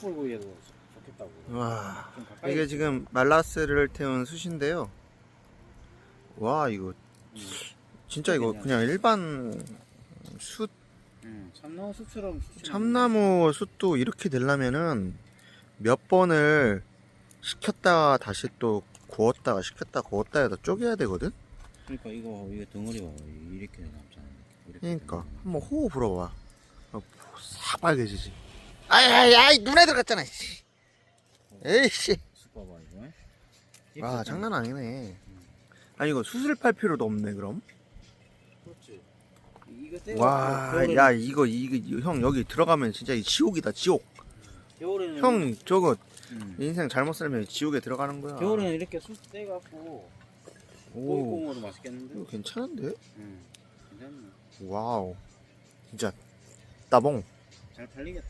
숯불구이에도 좋겠다고. 와, 좀 가까이 이게 지금 말라스를 태운 숯인데요. 와, 이거 진짜 이거 그냥 일반 숯, 참나무 숯처럼 참나무 숯도 이렇게 되려면은 몇 번을 식혔다가 다시 또 구웠다가 식혔다 구웠다 해서 쪼개야 되거든. 그러니까 이거 덩어리가 이렇게 남잖아. 이렇게 그러니까 덩어리가. 한번 호흡 불어봐. 싹 빨개지지. 아이 눈에 들어갔잖아. 씨. 에이씨. 숯 봐봐 이거. 와, 장난 아니네. 아니 이거 수술 팔 필요도 없네 그럼. 그렇지. 이거 떼고 와, 야 이거 형 여기 들어가면 진짜 이 지옥이다 지옥. 겨울에는 형 저거 인생 잘못 살면 지옥에 들어가는 거야. 겨울에는 이렇게 숯 떼갖고 오, 고기 먹어도 맛있겠는데? 이거 괜찮은데? 괜찮네. 와우, 진짜 따봉. 잘 팔리겠다.